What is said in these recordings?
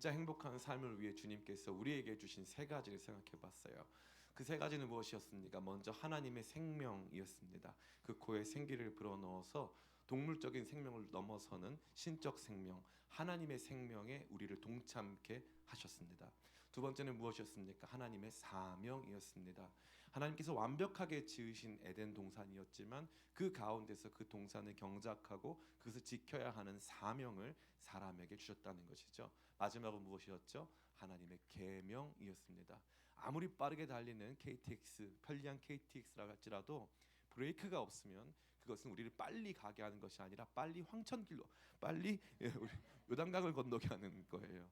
진짜 행복한 삶을 위해 주님께서 우리에게 주신 세 가지를 생각해 봤어요. 그 세 가지는 무엇이었습니까? 먼저 하나님의 생명이었습니다. 그 코에 생기를 불어넣어서 동물적인 생명을 넘어서는 신적 생명, 하나님의 생명에 우리를 동참케 하셨습니다. 두 번째는 무엇이었습니까? 하나님의 사명이었습니다. 하나님께서 완벽하게 지으신 에덴 동산이었지만 그 가운데서 그 동산을 경작하고 그것을 지켜야 하는 사명을 사람에게 주셨다는 것이죠. 마지막은 무엇이었죠? 하나님의 계명이었습니다. 아무리 빠르게 달리는 KTX, 편리한 KTX라 할지라도 브레이크가 없으면 그것은 우리를 빨리 가게 하는 것이 아니라 빨리 황천길로 빨리 우리 요단강을 건너게 하는 거예요.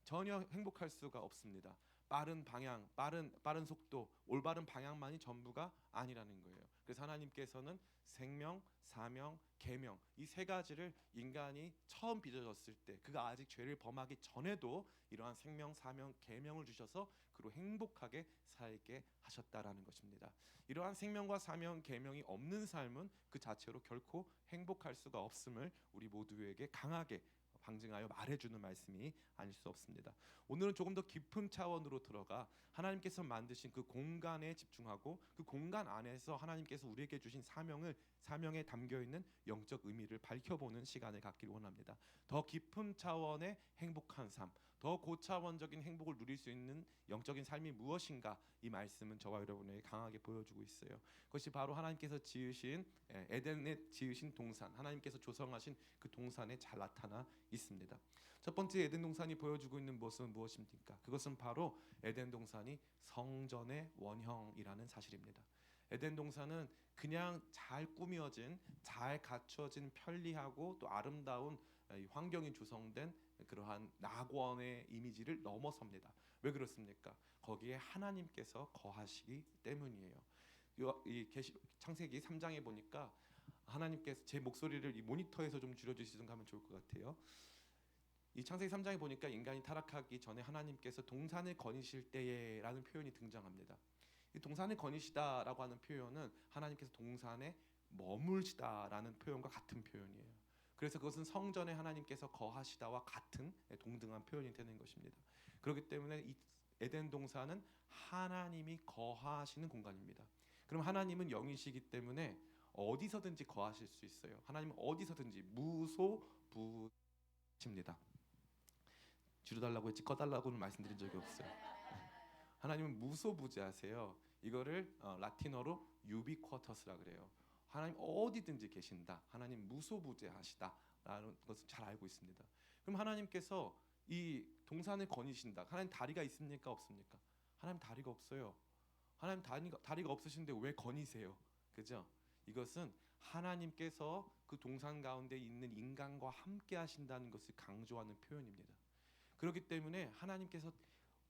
전혀 행복할 수가 없습니다. 빠른 방향, 빠른 속도, 올바른 방향만이 전부가 아니라는 거예요. 그래서 하나님께서는 생명, 사명, 계명 이 세 가지를 인간이 처음 빚어졌을 때, 그가 아직 죄를 범하기 전에도 이러한 생명, 사명, 계명을 주셔서 그로 행복하게 살게 하셨다라는 것입니다. 이러한 생명과 사명, 계명이 없는 삶은 그 자체로 결코 행복할 수가 없음을 우리 모두에게 강하게 방증하여 말해주는 말씀이 아닐 수 없습니다. 오늘은 조금 더 깊은 차원으로 들어가 하나님께서 만드신 그 공간에 집중하고 그 공간 안에서 하나님께서 우리에게 주신 사명에 담겨 있는 영적 의미를 밝혀보는 시간을 갖기를 원합니다. 더 깊은 차원의 행복한 삶, 더 고차원적인 행복을 누릴 수 있는 영적인 삶이 무엇인가, 이 말씀은 저와 여러분에게 강하게 보여주고 있어요. 그것이 바로 하나님께서 지으신 에덴에 지으신 동산, 하나님께서 조성하신 그 동산에 잘 나타나 있습니다. 첫 번째 에덴 동산이 보여주고 있는 모습은 무엇입니까? 그것은 바로 에덴 동산이 성전의 원형이라는 사실입니다. 에덴 동산은 그냥 잘 꾸며진, 잘 갖춰진 편리하고 또 아름다운 환경이 조성된 그러한 낙원의 이미지를 넘어섭니다. 왜 그렇습니까? 거기에 하나님께서 거하시기 때문이에요. 창세기 3장에 보니까 하나님께서, 제 목소리를 이 모니터에서 좀 줄여주시든가 하면 좋을 것 같아요. 이 창세기 3장에 보니까 인간이 타락하기 전에 하나님께서 동산을 거니실 때에라는 표현이 등장합니다. 이 동산을 거니시다라고 하는 표현은 하나님께서 동산에 머물시다라는 표현과 같은 표현이에요. 그래서 그것은 성전에 하나님께서 거하시다와 같은 동등한 표현이 되는 것입니다. 그렇기 때문에 이 에덴 동산은 하나님이 거하시는 공간입니다. 그럼 하나님은 영이시기 때문에 어디서든지 거하실 수 있어요. 하나님은 어디서든지 무소부십니다. 줄여달라고 했지 꺼달라고는 말씀드린 적이 없어요. 하나님은 무소부재하세요. 이거를 라틴어로 유비쿼터스라 그래요. 하나님 어디든지 계신다. 하나님 무소부재하시다라는 것을 잘 알고 있습니다. 그럼 하나님께서 이 동산을 거니신다. 하나님 다리가 있습니까? 없습니까? 하나님 다리가 없어요. 하나님 다리가 없으신데 왜 거니세요? 그죠? 이것은 하나님께서 그 동산 가운데 있는 인간과 함께 하신다는 것을 강조하는 표현입니다. 그렇기 때문에 하나님께서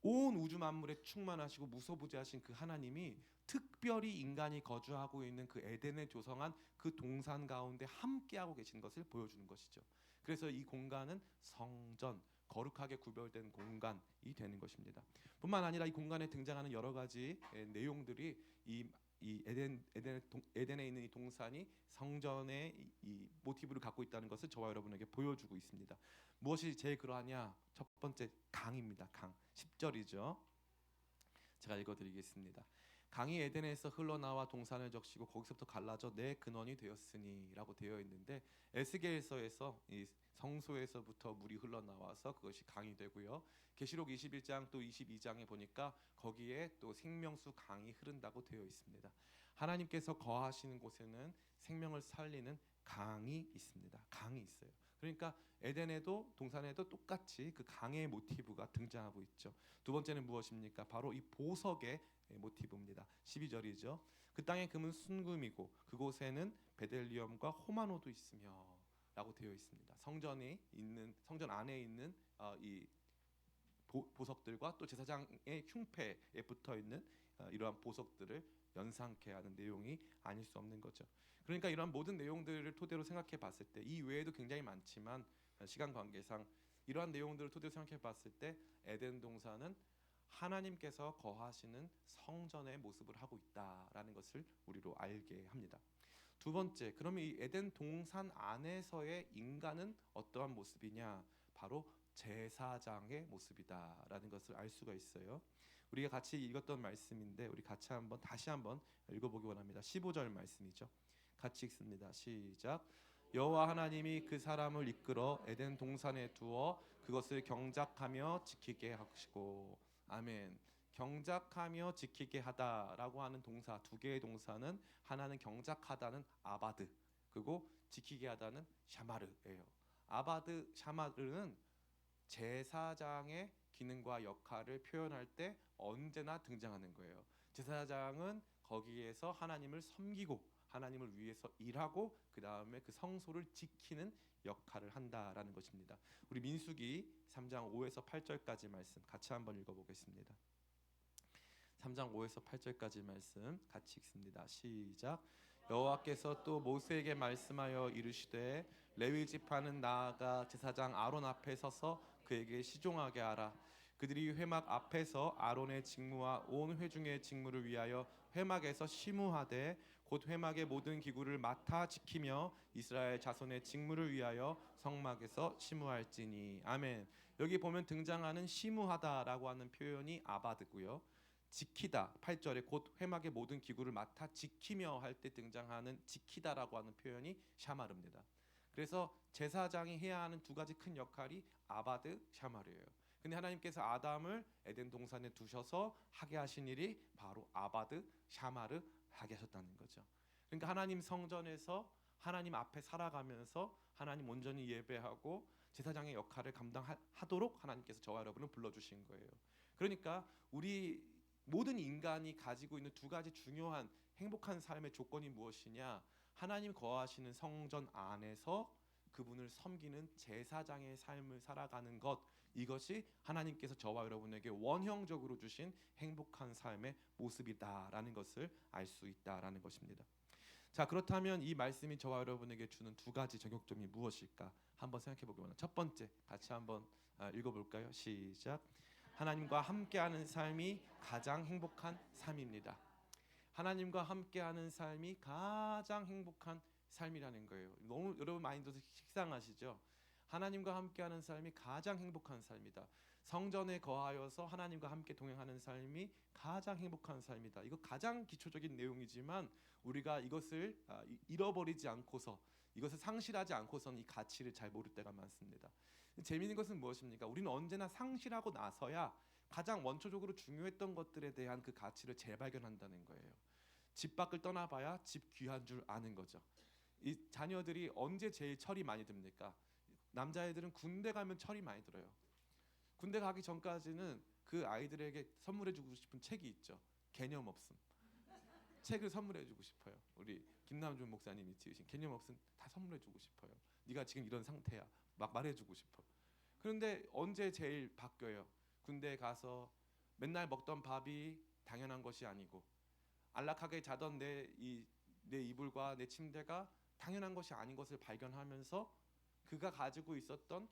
온 우주 만물에 충만하시고 무소부재하신 그 하나님이 특별히 인간이 거주하고 있는 그 에덴에 조성한 그 동산 가운데 함께하고 계신 것을 보여주는 것이죠. 그래서 이 공간은 성전, 거룩하게 구별된 공간이 되는 것입니다. 뿐만 아니라 이 공간에 등장하는 여러 가지 내용들이 이 에덴에 있는 이 동산이 성전의 이 모티브를 갖고 있다는 것을 저와 여러분에게 보여주고 있습니다. 무엇이 제일 그러하냐? 첫 번째 강입니다. 강 10절이죠. 제가 읽어드리겠습니다. 강이 에덴에서 흘러나와 동산을 적시고 거기서부터 갈라져 내 근원이 되었으니라고 되어 있는데, 에스겔서에서 이 성소에서부터 물이 흘러나와서 그것이 강이 되고요. 계시록 21장 또 22장에 보니까 거기에 또 생명수 강이 흐른다고 되어 있습니다. 하나님께서 거하시는 곳에는 생명을 살리는 강이 있습니다. 강이 있어요. 그러니까 에덴에도 동산에도 똑같이 그 강의 모티브가 등장하고 있죠. 두 번째는 무엇입니까? 바로 이 보석의 모티브입니다. 12절이죠. 그 땅의 금은 순금이고 그곳에는 베델리엄과 호마노도 있으며 라고 되어 있습니다. 성전 안에 있는 이 보석들과 또 제사장의 흉패에 붙어 있는 이러한 보석들을 연상케 하는 내용이 아닐 수 없는 거죠. 그러니까 이러한 모든 내용들을 토대로 생각해 봤을 때, 이 외에도 굉장히 많지만 시간 관계상 이러한 내용들을 토대로 생각해 봤을 때 에덴 동산은 하나님께서 거하시는 성전의 모습을 하고 있다라는 것을 우리로 알게 합니다. 두 번째, 그러면 이 에덴 동산 안에서의 인간은 어떠한 모습이냐? 바로 제사장의 모습이다라는 것을 알 수가 있어요. 우리가 같이 읽었던 말씀인데 우리 같이 다시 한번 읽어보기 원합니다. 15절 말씀이죠. 같이 읽습니다. 시작. 여호와 하나님이 그 사람을 이끌어 에덴 동산에 두어 그것을 경작하며 지키게 하시고. 아멘. 경작하며 지키게 하다라고 하는 동사, 두 개의 동사는 하나는 경작하다는 아바드, 그리고 지키게 하다는 샤마르예요. 아바드, 샤마르는 제사장의 기능과 역할을 표현할 때 언제나 등장하는 거예요. 제사장은 거기에서 하나님을 섬기고 하나님을 위해서 일하고 그 다음에 그 성소를 지키는 역할을 한다라는 것입니다. 우리 민수기 3장 5에서 8절까지 말씀 같이 한번 읽어보겠습니다. 3장 5에서 8절까지 말씀 같이 읽습니다. 시작. 여호와께서 또 모세에게 말씀하여 이르시되 레위 지파는 나아가 제사장 아론 앞에 서서 그에게 시종하게 하라. 그들이 회막 앞에서 아론의 직무와 온 회중의 직무를 위하여 회막에서 심우하되 곧 회막의 모든 기구를 맡아 지키며 이스라엘 자손의 직무를 위하여 성막에서 심우할지니. 아멘. 여기 보면 등장하는 심우하다라고 하는 표현이 아바드고요. 지키다 8절에 곧 회막의 모든 기구를 맡아 지키며 할 때 등장하는 지키다라고 하는 표현이 샤마르입니다. 그래서 제사장이 해야 하는 두 가지 큰 역할이 아바드, 샤마르예요. 근데 하나님께서 아담을 에덴 동산에 두셔서 하게 하신 일이 바로 아바드, 샤마르 하게 하셨다는 거죠. 그러니까 하나님 성전에서 하나님 앞에 살아가면서 하나님 온전히 예배하고 제사장의 역할을 감당하도록 하나님께서 저와 여러분을 불러주신 거예요. 그러니까 우리 모든 인간이 가지고 있는 두 가지 중요한 행복한 삶의 조건이 무엇이냐? 하나님 거하시는 성전 안에서 그분을 섬기는 제사장의 삶을 살아가는 것, 이것이 하나님께서 저와 여러분에게 원형적으로 주신 행복한 삶의 모습이다라는 것을 알 수 있다라는 것입니다. 자, 그렇다면 이 말씀이 저와 여러분에게 주는 두 가지 적용점이 무엇일까? 한번 생각해 보기 원합니다. 첫 번째, 같이 한번 읽어볼까요? 시작. 하나님과 함께하는 삶이 가장 행복한 삶입니다. 하나님과 함께하는 삶이 가장 행복한 삶이라는 거예요. 너무 여러분 마인드도 식상하시죠? 하나님과 함께하는 삶이 가장 행복한 삶이다. 성전에 거하여서 하나님과 함께 동행하는 삶이 가장 행복한 삶이다. 이거 가장 기초적인 내용이지만 우리가 이것을 잃어버리지 않고서, 이것을 상실하지 않고서는 이 가치를 잘 모를 때가 많습니다. 재미있는 것은 무엇입니까? 우리는 언제나 상실하고 나서야 가장 원초적으로 중요했던 것들에 대한 그 가치를 재발견한다는 거예요. 집 밖을 떠나봐야 집 귀한 줄 아는 거죠. 이 자녀들이 언제 제일 철이 많이 듭니까? 남자애들은 군대 가면 철이 많이 들어요. 군대 가기 전까지는 그 아이들에게 선물해주고 싶은 책이 있죠. 개념 없음. 책을 선물해주고 싶어요. 우리 김남준 목사님이 지으신 개념 없음 다 선물해주고 싶어요. 네가 지금 이런 상태야. 막 말해주고 싶어. 그런데 언제 제일 바뀌어요? 군대에 가서 맨날 먹던 밥이 당연한 것이 아니고 안락하게 자던 내 이불과 내 침대가 당연한 것이 아닌 것을 발견하면서 그가 가지고 있었던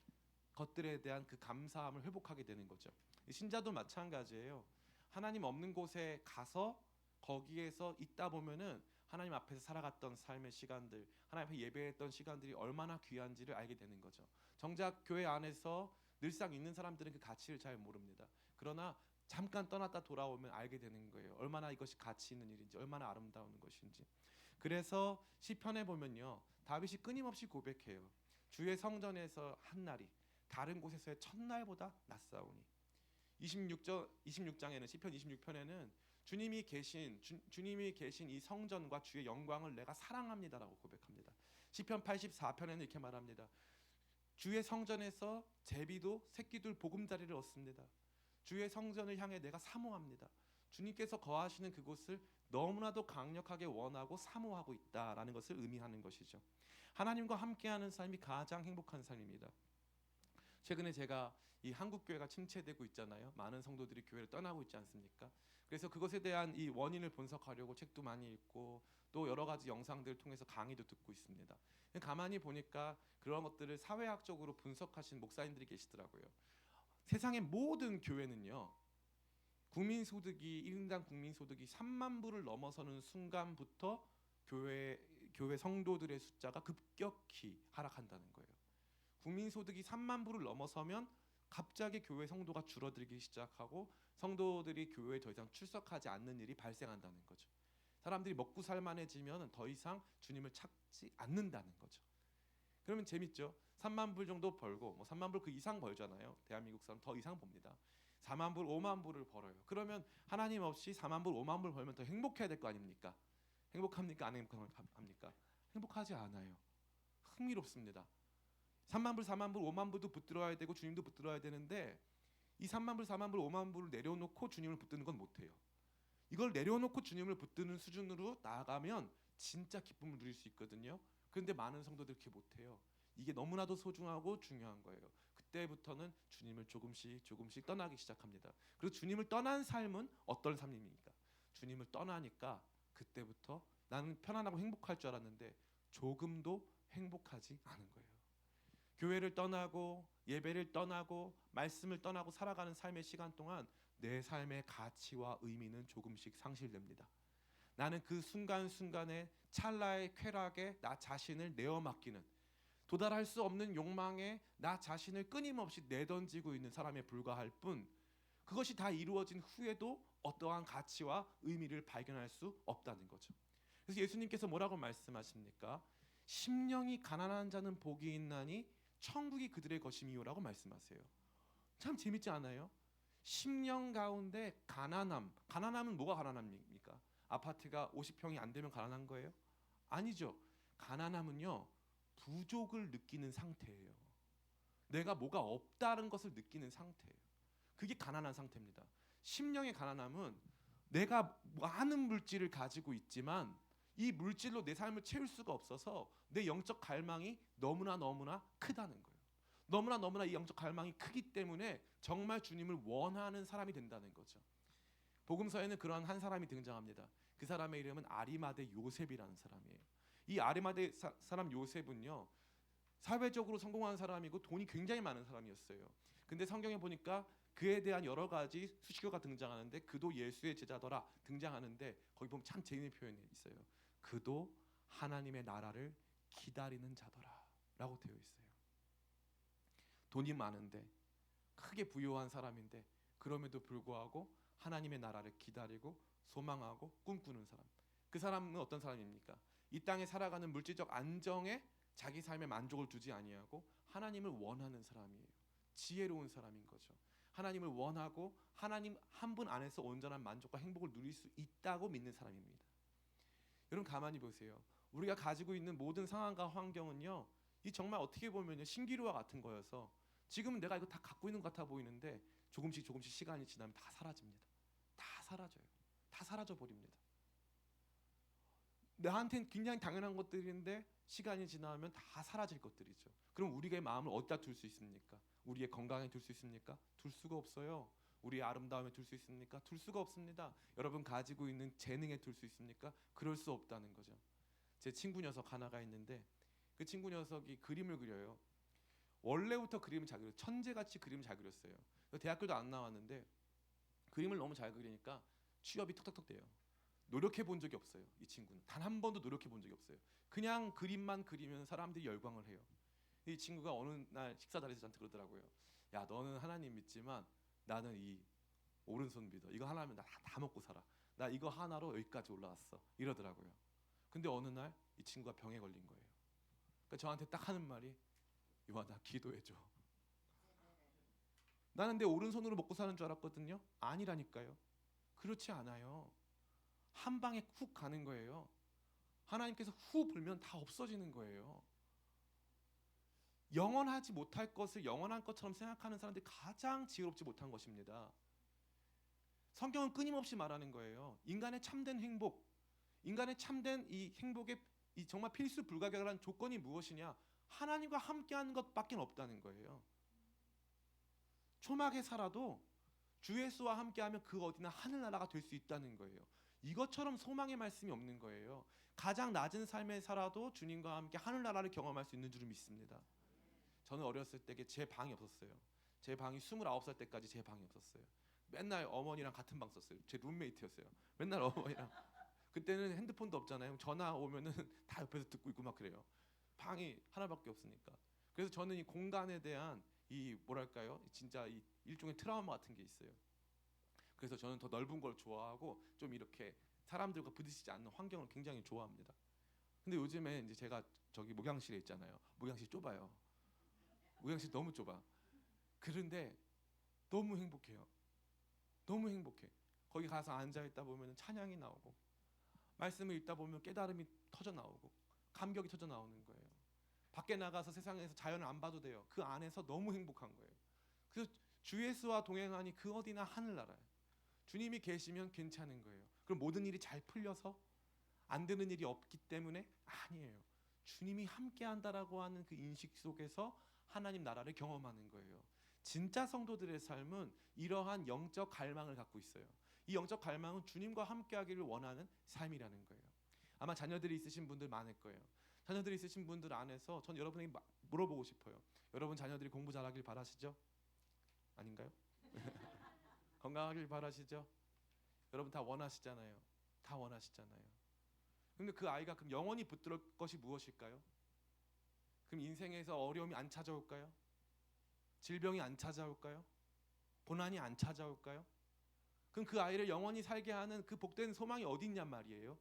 것들에 대한 그 감사함을 회복하게 되는 거죠. 신자도 마찬가지예요. 하나님 없는 곳에 가서 거기에서 있다 보면은 하나님 앞에서 살아갔던 삶의 시간들, 하나님 앞에 예배했던 시간들이 얼마나 귀한지를 알게 되는 거죠. 정작 교회 안에서 늘상 있는 사람들은 그 가치를 잘 모릅니다. 그러나 잠깐 떠났다 돌아오면 알게 되는 거예요. 얼마나 이것이 가치 있는 일인지, 얼마나 아름다운 것인지. 그래서 시편에 보면요, 다윗이 끊임없이 고백해요. 주의 성전에서 한 날이 다른 곳에서의 첫날보다 낫사오니. 26장에는 시편 26편에는 주님이 계신 이 성전과 주의 영광을 내가 사랑합니다라고 고백합니다. 시편 84편에는 이렇게 말합니다. 주의 성전에서 제비도 새끼들 보금자리를 얻습니다. 주의 성전을 향해 내가 사모합니다. 주님께서 거하시는 그곳을 너무나도 강력하게 원하고 사모하고 있다라는 것을 의미하는 것이죠. 하나님과 함께하는 삶이 가장 행복한 삶입니다. 최근에 제가 이 한국 교회가 침체되고 있잖아요. 많은 성도들이 교회를 떠나고 있지 않습니까? 그래서 그것에 대한 이 원인을 분석하려고 책도 많이 읽고 또 여러 가지 영상들을 통해서 강의도 듣고 있습니다. 가만히 보니까 그런 것들을 사회학적으로 분석하신 목사님들이 계시더라고요. 세상의 모든 교회는요, 국민소득이 1인당 국민소득이 3만 불을 넘어서는 순간부터 교회 성도들의 숫자가 급격히 하락한다는 거예요. 국민소득이 3만 불을 넘어서면 갑자기 교회 성도가 줄어들기 시작하고 성도들이 교회에 더 이상 출석하지 않는 일이 발생한다는 거죠. 사람들이 먹고 살만해지면 더 이상 주님을 찾지 않는다는 거죠. 그러면 재밌죠. 3만 불 정도 벌고 3만 불 그 이상 벌잖아요. 대한민국 사람 더 이상 봅니다. 4만 불, 5만 불을 벌어요. 그러면 하나님 없이 4만 불, 5만 불 벌면 더 행복해야 될 거 아닙니까? 행복합니까? 안 행복합니까? 행복하지 않아요. 흥미롭습니다. 3만 불, 4만 불, 5만 불도 붙들어야 되고 주님도 붙들어야 되는데 이 3만 불, 4만 불, 5만 불을 내려놓고 주님을 붙드는 건 못해요. 이걸 내려놓고 주님을 붙드는 수준으로 나아가면 진짜 기쁨을 누릴 수 있거든요. 그런데 많은 성도들 그렇게 못해요. 이게 너무나도 소중하고 중요한 거예요. 그때부터는 주님을 조금씩 떠나기 시작합니다. 그리고 주님을 떠난 삶은 어떤 삶입니까? 주님을 떠나니까 그때부터 나는 편안하고 행복할 줄 알았는데 조금도 행복하지 않은 거예요. 교회를 떠나고 예배를 떠나고 말씀을 떠나고 살아가는 삶의 시간 동안 내 삶의 가치와 의미는 조금씩 상실됩니다. 나는 그 순간순간의 찰나의 쾌락에 나 자신을 내어 맡기는, 도달할 수 없는 욕망에 나 자신을 끊임없이 내던지고 있는 사람에 불과할 뿐, 그것이 다 이루어진 후에도 어떠한 가치와 의미를 발견할 수 없다는 거죠. 그래서 예수님께서 뭐라고 말씀하십니까? 심령이 가난한 자는 복이 있나니 천국이 그들의 것임이요라고 말씀하세요. 참 재밌지 않아요? 심령 가운데 가난함은 뭐가 가난합니까? 아파트가 50평이 안 되면 가난한 거예요? 아니죠. 가난함은요, 부족을 느끼는 상태예요. 내가 뭐가 없다는 것을 느끼는 상태예요. 그게 가난한 상태입니다. 심령의 가난함은 내가 많은 물질을 가지고 있지만 이 물질로 내 삶을 채울 수가 없어서 내 영적 갈망이 너무나 크다는 거예요. 너무나 이 영적 갈망이 크기 때문에 정말 주님을 원하는 사람이 된다는 거죠. 복음서에는 그러한 한 사람이 등장합니다. 그 사람의 이름은 아리마대 요셉이라는 사람이에요. 이 아리마대 사람 요셉은요, 사회적으로 성공한 사람이고 돈이 굉장히 많은 사람이었어요. 근데 성경에 보니까 그에 대한 여러 가지 수식어가 등장하는데 그도 예수의 제자더라 등장하는데 거기 보면 참 재미있는 표현이 있어요. 그도 하나님의 나라를 기다리는 자더라 라고 되어 있어요. 돈이 많은데 크게 부유한 사람인데 그럼에도 불구하고 하나님의 나라를 기다리고 소망하고 꿈꾸는 사람. 그 사람은 어떤 사람입니까? 이 땅에 살아가는 물질적 안정에 자기 삶에 만족을 두지 아니하고 하나님을 원하는 사람이에요. 지혜로운 사람인 거죠. 하나님을 원하고 하나님 한 분 안에서 온전한 만족과 행복을 누릴 수 있다고 믿는 사람입니다. 여러분 가만히 보세요. 우리가 가지고 있는 모든 상황과 환경은요, 이 정말 어떻게 보면 신기루와 같은 거여서 지금은 내가 이거 다 갖고 있는 것 같아 보이는데 조금씩 시간이 지나면 다 사라집니다. 다 사라져요. 다 사라져 버립니다. 나한테는 굉장히 당연한 것들인데 시간이 지나면 다 사라질 것들이죠. 그럼 우리의 마음을 어디다 둘 수 있습니까? 우리의 건강에 둘 수 있습니까? 둘 수가 없어요. 우리의 아름다움에 둘 수 있습니까? 둘 수가 없습니다. 여러분 가지고 있는 재능에 둘 수 있습니까? 그럴 수 없다는 거죠. 제 친구 녀석 하나가 있는데 그 친구 녀석이 그림을 그려요. 원래부터 그림을 잘 그려요. 천재같이 그림을 잘 그렸어요. 대학교도 안 나왔는데 그림을 너무 잘 그리니까 취업이 턱턱턱 돼요. 노력해 본 적이 없어요. 이 친구는 단 한 번도 노력해 본 적이 없어요. 그냥 그림만 그리면 사람들이 열광을 해요. 이 친구가 어느 날 식사 자리에서 저한테 그러더라고요. 야, 너는 하나님 믿지만 나는 이 오른손 믿어. 이거 하나면 나 다 먹고 살아. 나 이거 하나로 여기까지 올라왔어. 이러더라고요. 근데 어느 날 이 친구가 병에 걸린 거예요. 그러니까 저한테 딱 하는 말이, 요한 나 기도해줘. 나는 내 오른손으로 먹고 사는 줄 알았거든요. 아니라니까요. 그렇지 않아요. 한 방에 훅 가는 거예요. 하나님께서 후 불면 다 없어지는 거예요. 영원하지 못할 것을 영원한 것처럼 생각하는 사람들이 가장 지혜롭지 못한 것입니다. 성경은 끊임없이 말하는 거예요. 인간의 참된 행복, 인간의 참된 이 행복의 이 정말 필수 불가결한 조건이 무엇이냐? 하나님과 함께하는 것밖에 없다는 거예요. 초막에 살아도 주 예수와 함께하면 그 어디나 하늘나라가 될 수 있다는 거예요. 이것처럼 소망의 말씀이 없는 거예요. 가장 낮은 삶에 살아도 주님과 함께 하늘나라를 경험할 수 있는 줄 믿습니다. 저는 어렸을 때 제 방이 없었어요. 제 방이 29살 때까지 제 방이 없었어요. 맨날 어머니랑 같은 방 썼어요. 제 룸메이트였어요. 맨날 어머니랑. 그때는 핸드폰도 없잖아요. 전화 오면은 다 옆에서 듣고 있고 막 그래요. 방이 하나밖에 없으니까. 그래서 저는 이 공간에 대한 이 뭐랄까요? 진짜 이 일종의 트라우마 같은 게 있어요. 그래서 저는 더 넓은 걸 좋아하고 좀 이렇게 사람들과 부딪히지 않는 환경을 굉장히 좋아합니다. 근데 요즘에 이제 제가 저기 목양실에 있잖아요. 목양실 좁아요. 목양실 너무 좁아. 그런데 너무 행복해요. 너무 행복해. 거기 가서 앉아 있다 보면 찬양이 나오고 말씀을 읽다 보면 깨달음이 터져 나오고 감격이 터져 나오는 거예요. 밖에 나가서 세상에서 자연을 안 봐도 돼요. 그 안에서 너무 행복한 거예요. 그래서 주 예수와 동행하니 그 어디나 하늘나라예요. 주님이 계시면 괜찮은 거예요. 그럼 모든 일이 잘 풀려서 안 되는 일이 없기 때문에 아니에요. 주님이 함께한다라고 하는 그 인식 속에서 하나님 나라를 경험하는 거예요. 진짜 성도들의 삶은 이러한 영적 갈망을 갖고 있어요. 이 영적 갈망은 주님과 함께하기를 원하는 삶이라는 거예요. 아마 자녀들이 있으신 분들 많을 거예요. 자녀들이 있으신 분들 안에서 전 여러분에게 물어보고 싶어요. 여러분 자녀들이 공부 잘하길 바라시죠? 아닌가요? 건강하길 바라시죠? 여러분 다 원하시잖아요. 다 원하시잖아요. 근데 그 아이가 그럼 영원히 붙들 것이 무엇일까요? 그럼 인생에서 어려움이 안 찾아올까요? 질병이 안 찾아올까요? 고난이 안 찾아올까요? 그럼 그 아이를 영원히 살게 하는 그 복된 소망이 어디 있냔 말이에요.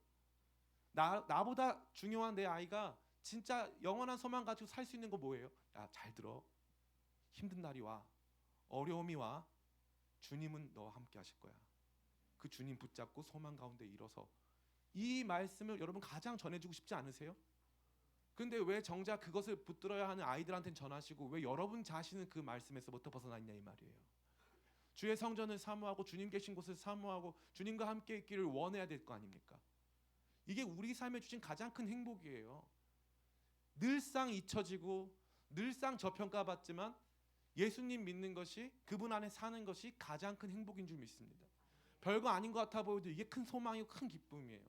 나보다 중요한 내 아이가 진짜 영원한 소망 가지고 살 수 있는 거 뭐예요? 야, 잘 들어. 힘든 날이 와. 어려움이 와. 주님은 너와 함께 하실 거야. 그 주님 붙잡고 소망 가운데 일어서 이 말씀을 여러분 가장 전해주고 싶지 않으세요? 근데 왜 정작 그것을 붙들어야 하는 아이들한테는 전하시고 왜 여러분 자신은 그 말씀에서부터 벗어났냐 이 말이에요. 주의 성전을 사모하고 주님 계신 곳을 사모하고 주님과 함께 있기를 원해야 될 거 아닙니까? 이게 우리 삶에 주신 가장 큰 행복이에요. 늘상 잊혀지고 늘상 저평가받지만 예수님 믿는 것이 그분 안에 사는 것이 가장 큰 행복인 줄 믿습니다. 별거 아닌 것 같아 보여도 이게 큰 소망이고 큰 기쁨이에요.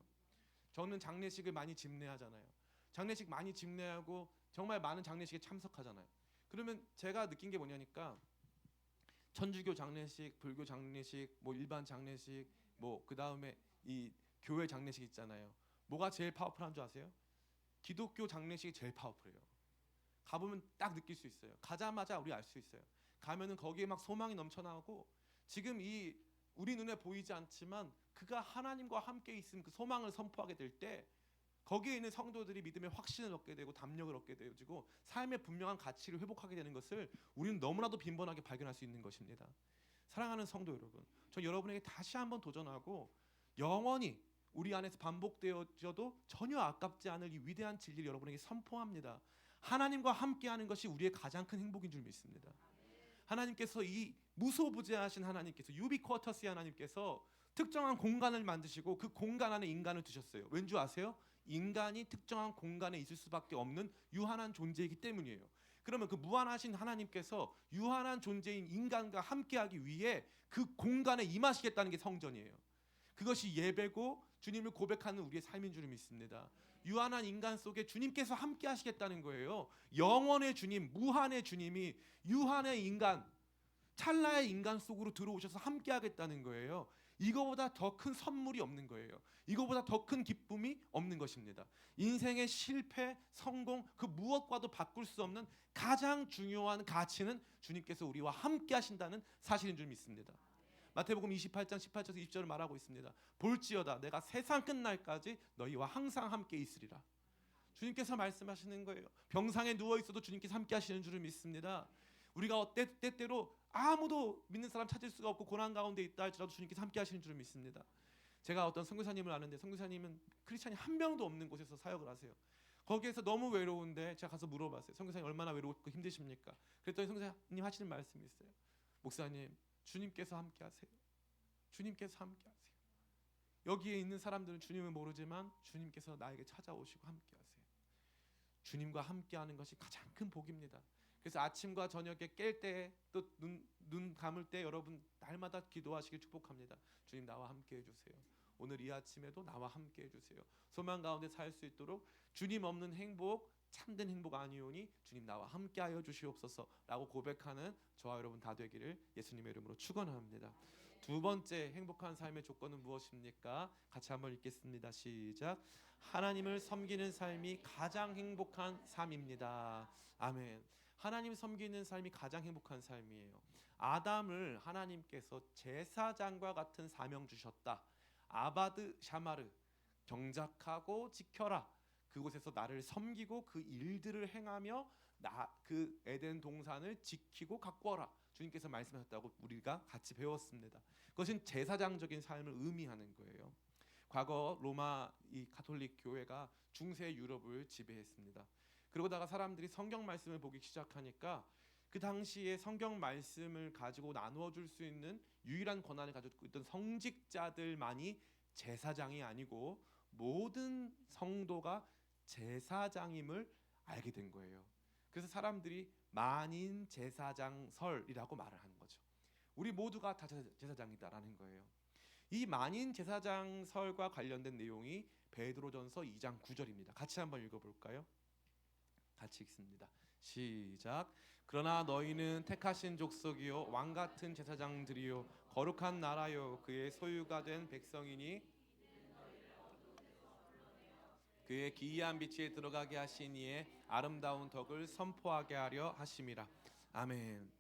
저는 장례식을 많이 집례하잖아요. 장례식 많이 집례하고 정말 많은 장례식에 참석하잖아요. 그러면 제가 느낀 게 뭐냐니까 천주교 장례식, 불교 장례식, 뭐 일반 장례식, 뭐 그 다음에 이 교회 장례식 있잖아요. 뭐가 제일 파워풀한 줄 아세요? 기독교 장례식이 제일 파워풀해요. 가보면 딱 느낄 수 있어요. 가자마자 우리 알 수 있어요. 가면은 거기에 막 소망이 넘쳐나오고 지금 이 우리 눈에 보이지 않지만 그가 하나님과 함께 있음 그 소망을 선포하게 될 때 거기에 있는 성도들이 믿음의 확신을 얻게 되고 담력을 얻게 되어지고 삶의 분명한 가치를 회복하게 되는 것을 우리는 너무나도 빈번하게 발견할 수 있는 것입니다. 사랑하는 성도 여러분, 저 여러분에게 다시 한번 도전하고 영원히 우리 안에서 반복되어져도 전혀 아깝지 않을 이 위대한 진리를 여러분에게 선포합니다. 하나님과 함께하는 것이 우리의 가장 큰 행복인 줄 믿습니다. 하나님께서 이 무소부재하신 하나님께서 유비쿼터스의 하나님께서 특정한 공간을 만드시고 그 공간 안에 인간을 두셨어요. 왠지 아세요? 인간이 특정한 공간에 있을 수밖에 없는 유한한 존재이기 때문이에요. 그러면 그 무한하신 하나님께서 유한한 존재인 인간과 함께하기 위해 그 공간에 임하시겠다는 게 성전이에요. 그것이 예배고 주님을 고백하는 우리의 삶인 줄 믿습니다. 유한한 인간 속에 주님께서 함께 하시겠다는 거예요. 영원의 주님, 무한의 주님이 유한의 인간, 찰나의 인간 속으로 들어오셔서 함께 하겠다는 거예요. 이거보다 더 큰 선물이 없는 거예요. 이거보다 더 큰 기쁨이 없는 것입니다. 인생의 실패, 성공 그 무엇과도 바꿀 수 없는 가장 중요한 가치는 주님께서 우리와 함께 하신다는 사실인 줄 믿습니다. 마태복음 28장 18절에서 20절을 말하고 있습니다. 볼지어다 내가 세상 끝날까지 너희와 항상 함께 있으리라. 주님께서 말씀하시는 거예요. 병상에 누워 있어도 주님께서 함께 하시는 줄을 믿습니다. 우리가 때때로 아무도 믿는 사람 찾을 수가 없고 고난 가운데 있다 할지라도 주님께서 함께 하시는 줄을 믿습니다. 제가 어떤 선교사님을 아는데 선교사님은 크리스찬이 한 명도 없는 곳에서 사역을 하세요. 거기에서 너무 외로운데 제가 가서 물어봤어요. 선교사님 얼마나 외롭고 힘드십니까? 그랬더니 선교사님 하시는 말씀이 있어요. 목사님 주님께서 함께 하세요. 주님께서 함께 하세요. 여기에 있는 사람들은 주님을 모르지만 주님께서 나에게 찾아오시고 함께 하세요. 주님과 함께 하는 것이 가장 큰 복입니다. 그래서 아침과 저녁에 깰 때 또 눈 감을 때 여러분 날마다 기도하시길 축복합니다. 주님 나와 함께 해주세요. 오늘 이 아침에도 나와 함께 해주세요. 소망 가운데 살 수 있도록 주님 없는 행복 참된 행복 아니오니 주님 나와 함께하여 주시옵소서라고 고백하는 저와 여러분 다 되기를 예수님의 이름으로 축원합니다. 두 번째 행복한 삶의 조건은 무엇입니까? 같이 한번 읽겠습니다. 시작. 하나님을 섬기는 삶이 가장 행복한 삶입니다. 아멘. 하나님 섬기는 삶이 가장 행복한 삶이에요. 아담을 하나님께서 제사장과 같은 사명 주셨다. 아바드 샤마르, 경작하고 지켜라. 그곳에서 나를 섬기고 그 일들을 행하며 그 에덴 동산을 지키고 가꾸어라. 주님께서 말씀하셨다고 우리가 같이 배웠습니다. 그것은 제사장적인 삶을 의미하는 거예요. 과거 로마 이 가톨릭 교회가 중세 유럽을 지배했습니다. 그러다가 사람들이 성경 말씀을 보기 시작하니까 그 당시에 성경 말씀을 가지고 나누어 줄 수 있는 유일한 권한을 가지고 있던 성직자들만이 제사장이 아니고 모든 성도가 제사장임을 알게 된 거예요. 그래서 사람들이 만인 제사장설이라고 말을 하는 거죠. 우리 모두가 다 제사장이다라는 거예요. 이 만인 제사장설과 관련된 내용이 베드로전서 2장 9절입니다. 같이 한번 읽어볼까요? 같이 읽습니다. 시작. 그러나 너희는 택하신 족속이요 왕 같은 제사장들이요 거룩한 나라요 그의 소유가 된 백성이니 그의 기이한 빛에 들어가게 하신 이의 아름다운 덕을 선포하게 하려 하심이라. 아멘.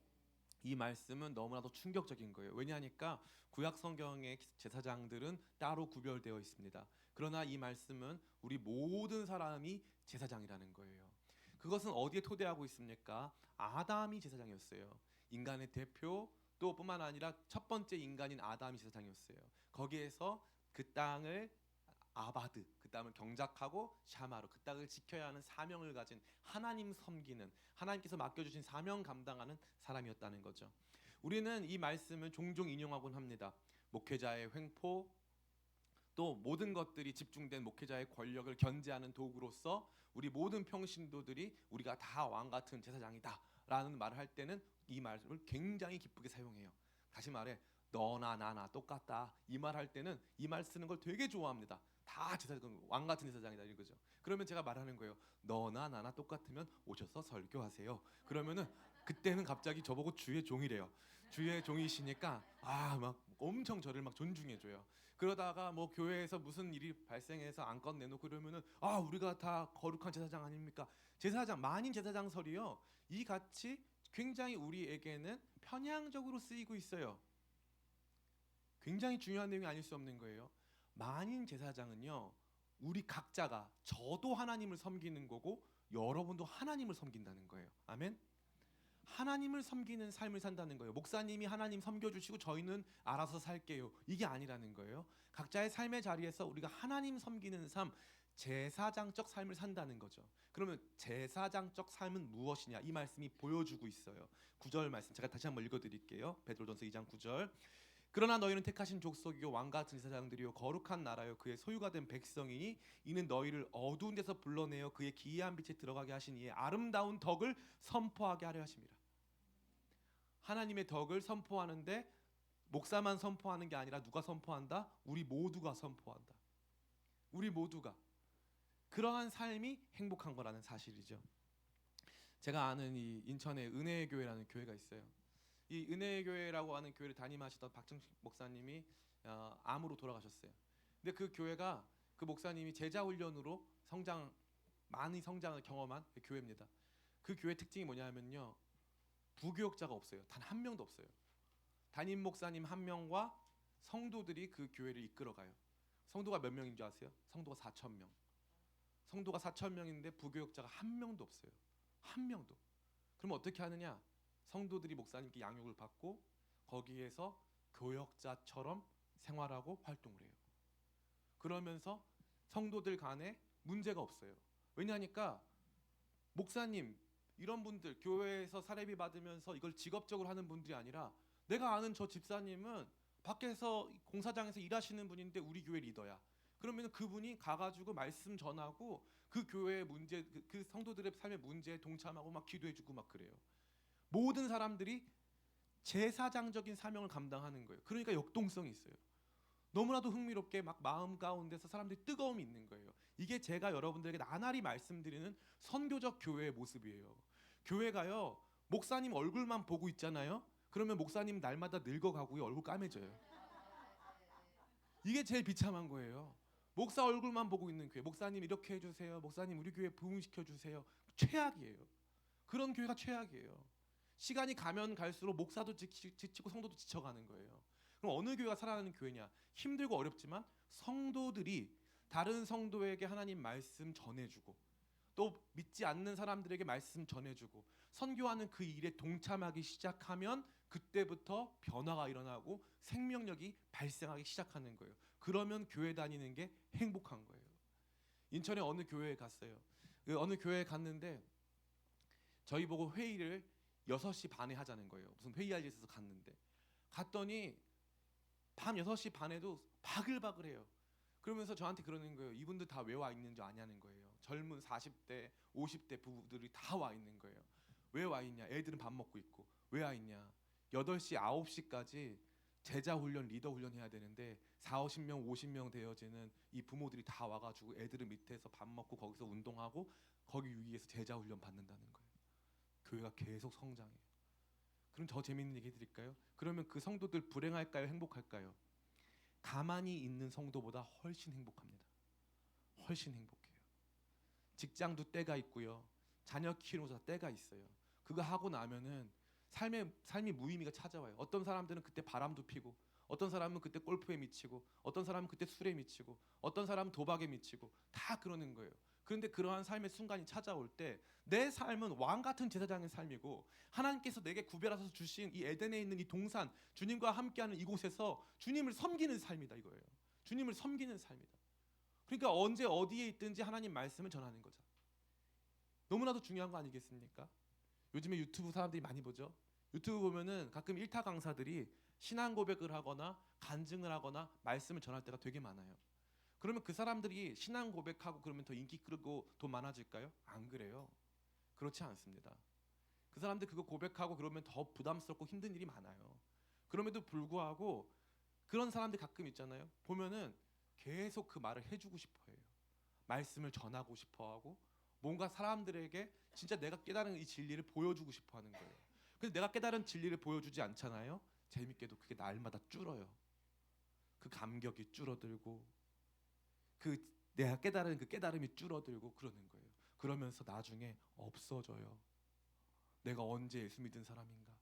이 말씀은 너무나도 충격적인 거예요. 왜냐하니까 구약 성경의 제사장들은 따로 구별되어 있습니다. 그러나 이 말씀은 우리 모든 사람이 제사장이라는 거예요. 그것은 어디에 토대하고 있습니까? 아담이 제사장이었어요. 인간의 대표 또 뿐만 아니라 첫 번째 인간인 아담이 제사장이었어요. 거기에서 그 땅을 아바드, 그 땅을 경작하고 샤마르, 그 땅을 지켜야 하는 사명을 가진 하나님 섬기는 하나님께서 맡겨주신 사명 감당하는 사람이었다는 거죠. 우리는 이 말씀을 종종 인용하곤 합니다. 목회자의 횡포, 또 모든 것들이 집중된 목회자의 권력을 견제하는 도구로서 우리 모든 평신도들이 우리가 다 왕같은 제사장이다 라는 말을 할 때는 이 말을 굉장히 기쁘게 사용해요. 다시 말해 너나 나나 똑같다 이 말 할 때는 이 말 쓰는 걸 되게 좋아합니다. 다 제사장, 왕같은 제사장이다 이거죠. 그러면 제가 말하는 거예요. 너나 나나 똑같으면 오셔서 설교하세요. 그러면은 그때는 갑자기 저보고 주의 종이래요. 주의 종이시니까 막 엄청 저를 막 존중해줘요. 그러다가 뭐 교회에서 무슨 일이 발생해서 안건 내놓고 그러면은 우리가 다 거룩한 제사장 아닙니까? 제사장 만인 제사장설이요. 이 같이 굉장히 우리에게는 편향적으로 쓰이고 있어요. 굉장히 중요한 내용이 아닐 수 없는 거예요. 만인 제사장은요. 우리 각자가 저도 하나님을 섬기는 거고 여러분도 하나님을 섬긴다는 거예요. 아멘. 하나님을 섬기는 삶을 산다는 거예요. 목사님이 하나님 섬겨주시고 저희는 알아서 살게요. 이게 아니라는 거예요. 각자의 삶의 자리에서 우리가 하나님 섬기는 삶, 제사장적 삶을 산다는 거죠. 그러면 제사장적 삶은 무엇이냐? 이 말씀이 보여주고 있어요. 9절 말씀 제가 다시 한번 읽어드릴게요. 베드로전서 2장 9절. 그러나 너희는 택하신 족속이요 왕같은 제사장들이요 거룩한 나라요 그의 소유가 된 백성이니 이는 너희를 어두운 데서 불러내어 그의 기이한 빛에 들어가게 하신 이의 아름다운 덕을 선포하게 하려 하심이라. 하나님의 덕을 선포하는데 목사만 선포하는 게 아니라 누가 선포한다? 우리 모두가 선포한다. 우리 모두가 그러한 삶이 행복한 거라는 사실이죠. 제가 아는 이 인천에 은혜의 교회라는 교회가 있어요. 이 은혜의 교회라고 하는 교회를 담임하시던 박정식 목사님이 암으로 돌아가셨어요. 근데 그 교회가 그 목사님이 제자 훈련으로 많이 성장을 경험한 그 교회입니다. 그 교회 특징이 뭐냐면요. 부교역자가 없어요. 단 한 명도 없어요. 담임 목사님 한 명과 성도들이 그 교회를 이끌어가요. 성도가 몇 명인 줄 아세요? 성도가 4,000명. 성도가 4,000명인데 부교역자가 한 명도 없어요. 한 명도. 그럼 어떻게 하느냐? 성도들이 목사님께 양육을 받고 거기에서 교역자처럼 생활하고 활동을 해요. 그러면서 성도들 간에 문제가 없어요. 왜냐하니까 목사님 이런 분들 교회에서 사례비 받으면서 이걸 직업적으로 하는 분들이 아니라 내가 아는 저 집사님은 밖에서 공사장에서 일하시는 분인데 우리 교회 리더야. 그러면 그분이 가가지고 말씀 전하고 그 교회의 문제, 그 성도들의 삶의 문제에 동참하고 막 기도해주고 막 그래요. 모든 사람들이 제사장적인 사명을 감당하는 거예요. 그러니까 역동성이 있어요. 너무나도 흥미롭게 막 마음 가운데서 사람들이 뜨거움이 있는 거예요. 이게 제가 여러분들에게 나날이 말씀드리는 선교적 교회의 모습이에요. 교회가요 목사님 얼굴만 보고 있잖아요. 그러면 목사님 날마다 늙어가고요 얼굴 까매져요. 이게 제일 비참한 거예요. 목사 얼굴만 보고 있는 교회. 목사님 이렇게 해주세요. 목사님 우리 교회 부흥시켜 주세요. 최악이에요. 그런 교회가 최악이에요. 시간이 가면 갈수록 목사도 지치고 성도도 지쳐가는 거예요. 그럼 어느 교회가 살아나는 교회냐? 힘들고 어렵지만 성도들이 다른 성도에게 하나님 말씀 전해주고 또 믿지 않는 사람들에게 말씀 전해주고 선교하는 그 일에 동참하기 시작하면 그때부터 변화가 일어나고 생명력이 발생하기 시작하는 거예요. 그러면 교회 다니는 게 행복한 거예요. 인천에 어느 교회에 갔어요. 그 어느 교회에 갔는데 저희 보고 회의를 6시 반에 하자는 거예요. 무슨 회의할 일 있어서 갔더니 밤 6시 반에도 바글바글해요. 그러면서 저한테 그러는 거예요. 이분들 다 왜 와 있는 줄 아냐는 거예요. 젊은 40대, 50대 부부들이 다 와 있는 거예요. 왜 와 있냐? 애들은 밥 먹고 있고. 왜 와 있냐? 8시, 9시까지 제자 훈련, 리더 훈련 해야 되는데 4, 50명, 50명 되어지는 이 부모들이 다 와가지고 애들은 밑에서 밥 먹고 거기서 운동하고 거기 위에서 제자 훈련 받는다는 거예요. 교회가 계속 성장해요. 그럼 더 재밌는 얘기 드릴까요? 그러면 그 성도들 불행할까요? 행복할까요? 가만히 있는 성도보다 훨씬 행복합니다. 훨씬 행복해요. 직장도 때가 있고요. 자녀 키우면서 때가 있어요. 그거 하고 나면은 삶이 무의미가 찾아와요. 어떤 사람들은 그때 바람도 피고, 어떤 사람은 그때 골프에 미치고, 어떤 사람은 그때 술에 미치고, 어떤 사람은 도박에 미치고, 다 그러는 거예요. 그런데 그러한 삶의 순간이 찾아올 때 내 삶은 왕 같은 제사장의 삶이고 하나님께서 내게 구별하셔서 주신 이 에덴에 있는 이 동산, 주님과 함께하는 이곳에서 주님을 섬기는 삶이다 이거예요. 주님을 섬기는 삶이다. 그러니까 언제 어디에 있든지 하나님 말씀을 전하는 거죠. 너무나도 중요한 거 아니겠습니까? 요즘에 유튜브 사람들이 많이 보죠. 유튜브 보면은 가끔 일타 강사들이 신앙 고백을 하거나 간증을 하거나 말씀을 전할 때가 되게 많아요. 그러면 그 사람들이 신앙 고백하고 그러면 더 인기 끌고 돈 많아질까요? 안 그래요. 그렇지 않습니다. 그 사람들 그거 고백하고 그러면 더 부담스럽고 힘든 일이 많아요. 그럼에도 불구하고 그런 사람들 가끔 있잖아요. 보면은 계속 그 말을 해주고 싶어해요. 말씀을 전하고 싶어하고 뭔가 사람들에게 진짜 내가 깨달은 이 진리를 보여주고 싶어하는 거예요. 근데 내가 깨달은 진리를 보여주지 않잖아요. 재밌게도 그게 날마다 줄어요. 그 감격이 줄어들고 그 내가 깨달은 그 깨달음이 줄어들고 그러는 거예요. 그러면서 나중에 없어져요. 내가 언제 예수 믿은 사람인가?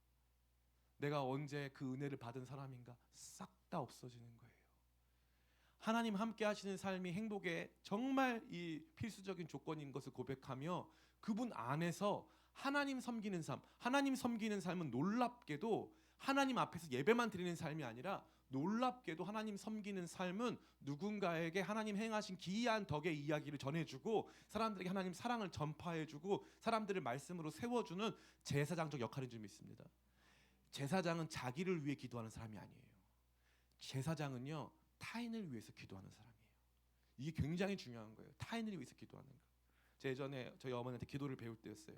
내가 언제 그 은혜를 받은 사람인가? 싹 다 없어지는 거예요. 하나님 함께 하시는 삶이 행복의 정말 이 필수적인 조건인 것을 고백하며 그분 안에서 하나님 섬기는 삶, 하나님 섬기는 삶은 놀랍게도 하나님 앞에서 예배만 드리는 삶이 아니라 놀랍게도 하나님 섬기는 삶은 누군가에게 하나님 행하신 기이한 덕의 이야기를 전해주고 사람들에게 하나님 사랑을 전파해주고 사람들을 말씀으로 세워주는 제사장적 역할인 줄 믿습니다. 제사장은 자기를 위해 기도하는 사람이 아니에요. 제사장은요 타인을 위해서 기도하는 사람이에요. 이게 굉장히 중요한 거예요. 타인을 위해서 기도하는 거. 제가 예전에 저희 어머니한테 기도를 배울 때였어요.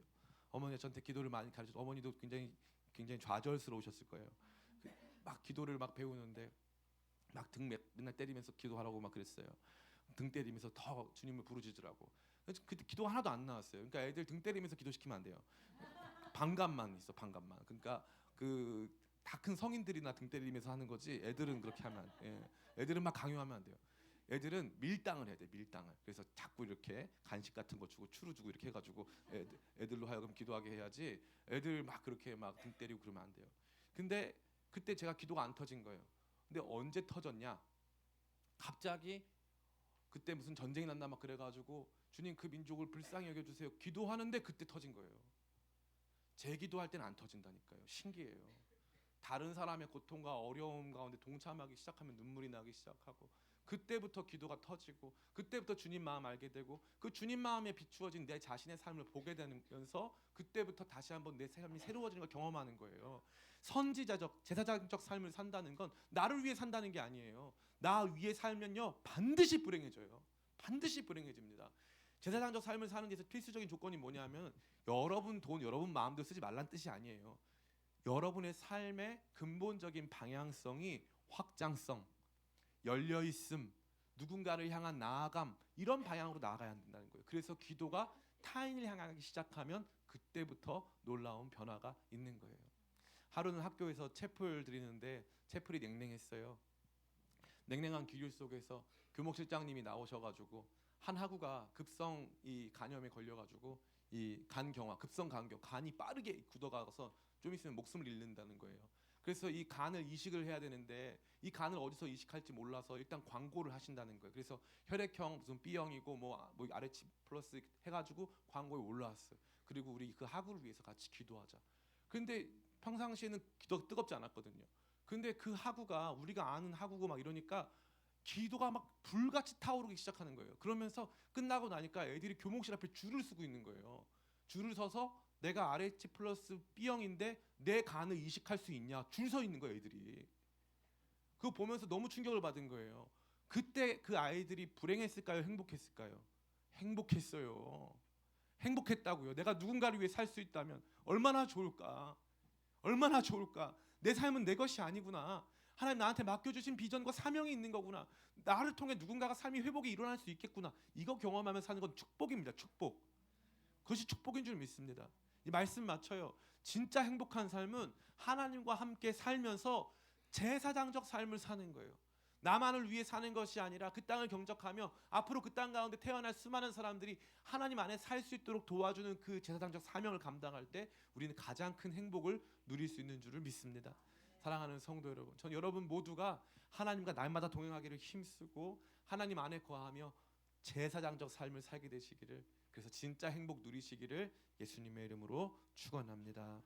어머니가 저한테 기도를 많이 가르쳐. 어머니도 굉장히 좌절스러우셨을 거예요. 막 기도를 막 배우는데 막 등 맨날 때리면서 기도하라고 막 그랬어요. 등 때리면서 더 주님을 부르짖으라고. 그때 기도 하나도 안 나왔어요. 그러니까 애들 등 때리면서 기도시키면 안 돼요. 반감만 있어, 반감만. 그러니까 그 다 큰 성인들이나 등 때리면서 하는 거지. 애들은 그렇게 하면 애들은 막 강요하면 안 돼요. 애들은 밀당을 해야 돼, 밀당을. 그래서 자꾸 이렇게 간식 같은 거 주고 추루 주고 이렇게 해가지고 애들로 하여금 기도하게 해야지. 애들 막 그렇게 막 등 때리고 그러면 안 돼요. 근데 그때 제가 기도가 안 터진 거예요. 근데 언제 터졌냐? 갑자기 그때 무슨 전쟁이 났나 막 그래가지고 주님 그 민족을 불쌍히 여겨주세요. 기도하는데 그때 터진 거예요. 제 기도할 때는 안 터진다니까요. 신기해요. 다른 사람의 고통과 어려움 가운데 동참하기 시작하면 눈물이 나기 시작하고 그때부터 기도가 터지고 그때부터 주님 마음 알게 되고 그 주님 마음에 비추어진 내 자신의 삶을 보게 되면서 그때부터 다시 한번 내 삶이 새로워지는 걸 경험하는 거예요. 선지자적 제사장적 삶을 산다는 건 나를 위해 산다는 게 아니에요. 나 위해 살면요 반드시 불행해져요. 반드시 불행해집니다. 제사장적 삶을 사는 데서 필수적인 조건이 뭐냐면 여러분 돈, 여러분 마음대로 쓰지 말란 뜻이 아니에요. 여러분의 삶의 근본적인 방향성이 확장성, 열려있음, 누군가를 향한 나아감 이런 방향으로 나아가야 한다는 거예요. 그래서 기도가 타인을 향하기 시작하면 그때부터 놀라운 변화가 있는 거예요. 하루는 학교에서 채플 드리는데 채플이 냉랭했어요. 냉랭한 기류 속에서 교목실장님이 나오셔가지고 한 학우가 급성 이 간염에 걸려가지고 이 간경화, 급성 간경, 간이 빠르게 굳어가서 좀 있으면 목숨을 잃는다는 거예요. 그래서 이 간을 이식을 해야 되는데 이 간을 어디서 이식할지 몰라서 일단 광고를 하신다는 거예요. 그래서 혈액형 무슨 B형이고 뭐 RH 플러스 해가지고 광고에 올라왔어요. 그리고 우리 그 하구를 위해서 같이 기도하자. 근데 평상시에는 기도가 뜨겁지 않았거든요. 근데 그 하구가 우리가 아는 하구고 막 이러니까 기도가 막 불같이 타오르기 시작하는 거예요. 그러면서 끝나고 나니까 애들이 교목실 앞에 줄을 서고 있는 거예요. 줄을 서서 내가 RH 플러스 B형인데 내 간을 이식할 수 있냐 줄 서 있는 거예요, 애들이. 그거 보면서 너무 충격을 받은 거예요. 그때 그 아이들이 불행했을까요, 행복했을까요? 행복했어요. 행복했다고요. 내가 누군가를 위해 살 수 있다면 얼마나 좋을까? 얼마나 좋을까? 내 삶은 내 것이 아니구나. 하나님 나한테 맡겨주신 비전과 사명이 있는 거구나. 나를 통해 누군가가 삶이 회복이 일어날 수 있겠구나. 이거 경험하며 사는 건 축복입니다. 축복. 그것이 축복인 줄 믿습니다. 이 말씀 맞춰요. 진짜 행복한 삶은 하나님과 함께 살면서 제사장적 삶을 사는 거예요. 나만을 위해 사는 것이 아니라 그 땅을 경작하며 앞으로 그 땅 가운데 태어날 수많은 사람들이 하나님 안에 살 수 있도록 도와주는 그 제사장적 사명을 감당할 때 우리는 가장 큰 행복을 누릴 수 있는 줄을 믿습니다. 사랑하는 성도 여러분, 전 여러분 모두가 하나님과 날마다 동행하기를 힘쓰고 하나님 안에 거하며 제사장적 삶을 살게 되시기를, 그래서 진짜 행복 누리시기를 예수님의 이름으로 축원합니다.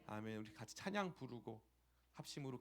아멘. 우리 같이 찬양 부르고 합심으로